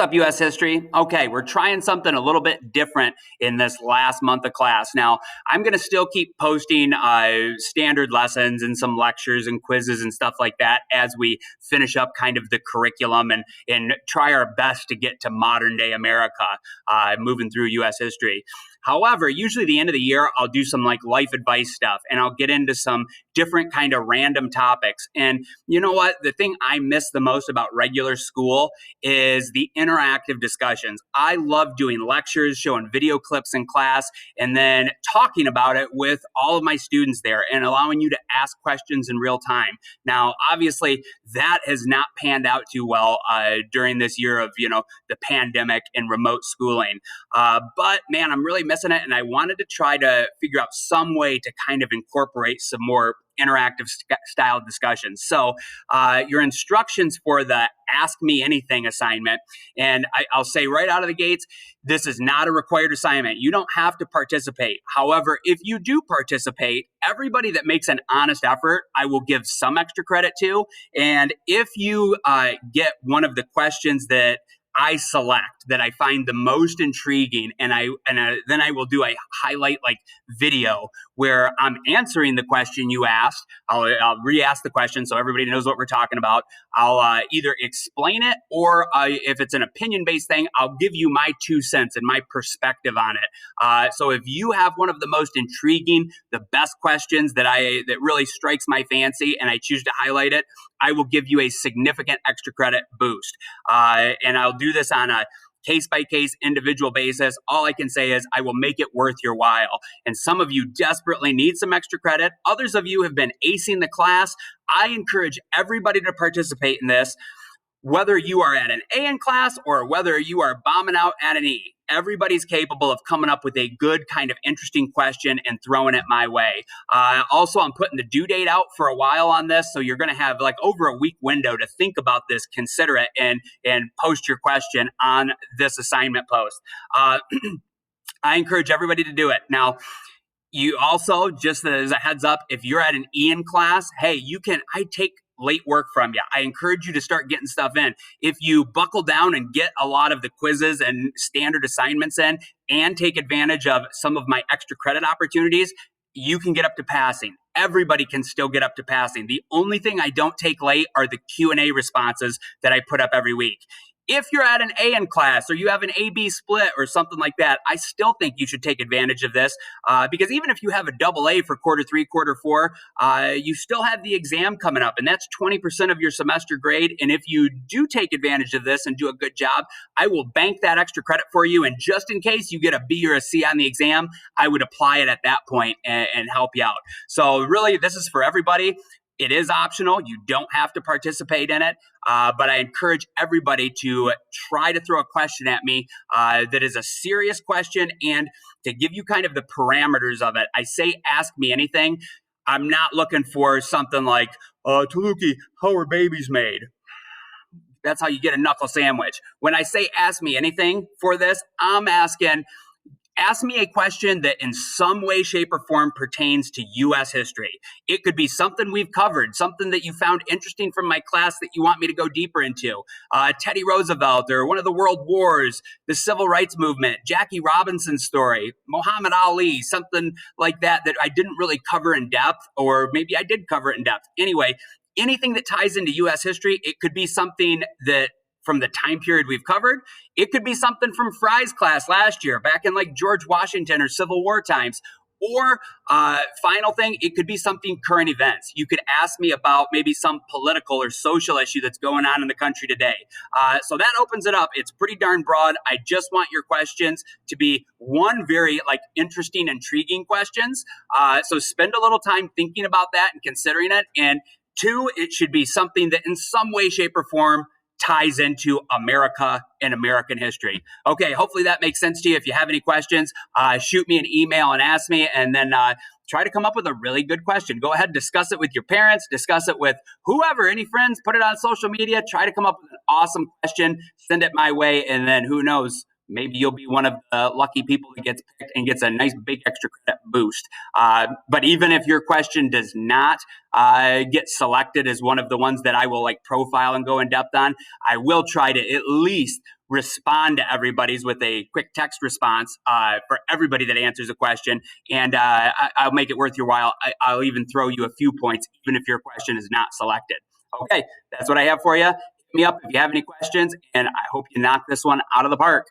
Up U.S. history? Okay, we're trying something a little bit different in this last month of class. Now, I'm going to still keep posting standard lessons and some lectures and quizzes and stuff like that as we finish up kind of the curriculum and try our best to get to modern day America, moving through U.S. history. However, usually the end of the year, I'll do some like life advice stuff and I'll get into some different kind of random topics. And you know what? The thing I miss the most about regular school is the interactive discussions. I love doing lectures, showing video clips in class, and then talking about it with all of my students there and allowing you to ask questions in real time. Now, obviously, that has not panned out too well during this year of, the pandemic and remote schooling. But man, I'm really missing it. And I wanted to try to figure out some way to kind of incorporate some more interactive style discussions. So your instructions for the Ask Me Anything assignment, and I'll say right out of the gates, this is not a required assignment. You don't have to participate. However, if you do participate, everybody that makes an honest effort, I will give some extra credit to. And if you get one of the questions that I select that I find the most intriguing, and then I will do a highlight like video where I'm answering the question you asked. I'll re-ask the question so everybody knows what we're talking about. I'll either explain it or if it's an opinion-based thing, I'll give you my 2 cents and my perspective on it. So if you have one of the most intriguing, the best questions that really strikes my fancy, and I choose to highlight it, I will give you a significant extra credit boost. And I'll do this on a case-by-case individual basis. All I can say is I will make it worth your while. And some of you desperately need some extra credit. Others of you have been acing the class. I encourage everybody to participate in this, whether you are at an A in class or whether you are bombing out at an E. Everybody's capable of coming up with a good kind of interesting question and throwing it my way. Also, I'm putting the due date out for a while on this, so you're going to have like over a week window to think about this, consider it, and post your question on this assignment post. I encourage everybody to do it. Now, you also, just as a heads up, if you're at an E in class, hey, I take late work from you. I encourage you to start getting stuff in. If you buckle down and get a lot of the quizzes and standard assignments in and take advantage of some of my extra credit opportunities, you can get up to passing. Everybody can still get up to passing. The only thing I don't take late are the Q&A responses that I put up every week. If you're at an A in class or you have an A-B split or something like that, I still think you should take advantage of this because even if you have a double A for quarter 3, quarter 4, you still have the exam coming up, and that's 20% of your semester grade. And if you do take advantage of this and do a good job, I will bank that extra credit for you. And just in case you get a B or a C on the exam, I would apply it at that point and help you out. So really, this is for everybody. It is optional. You don't have to participate in it, but I encourage everybody to try to throw a question at me that is a serious question, and to give you kind of the parameters of it. I say ask me anything. I'm not looking for something like, Taluki, how are babies made? That's how you get a knuckle sandwich. When I say ask me anything for this, I'm asking, ask me a question that in some way, shape, or form pertains to U.S. history. It could be something we've covered, something that you found interesting from my class that you want me to go deeper into. Teddy Roosevelt or one of the world wars, the civil rights movement, Jackie Robinson's story, Muhammad Ali, something like that I didn't really cover in depth, or maybe I did cover it in depth. Anyway, anything that ties into U.S. history, it could be something that from the time period we've covered. It could be something from Fry's class last year, back in like George Washington or Civil War times. Or final thing, it could be something current events. You could ask me about maybe some political or social issue that's going on in the country today. So that opens it up. It's pretty darn broad. I just want your questions to be one, very like interesting, intriguing questions. So spend a little time thinking about that and considering it. And 2, it should be something that in some way, shape, or form ties into America and American history. Okay, hopefully that makes sense to you. If you have any questions, shoot me an email and ask me, and then try to come up with a really good question. Go ahead, discuss it with your parents, discuss it with whoever, any friends, put it on social media, try to come up with an awesome question, send it my way, and then who knows, maybe you'll be one of the lucky people that gets picked and gets a nice big extra credit boost. But even if your question does not get selected as one of the ones that I will like profile and go in depth on, I will try to at least respond to everybody's with a quick text response for everybody that answers a question. And I'll make it worth your while. I'll even throw you a few points, even if your question is not selected. Okay, that's what I have for you. Hit me up if you have any questions, and I hope you knock this one out of the park.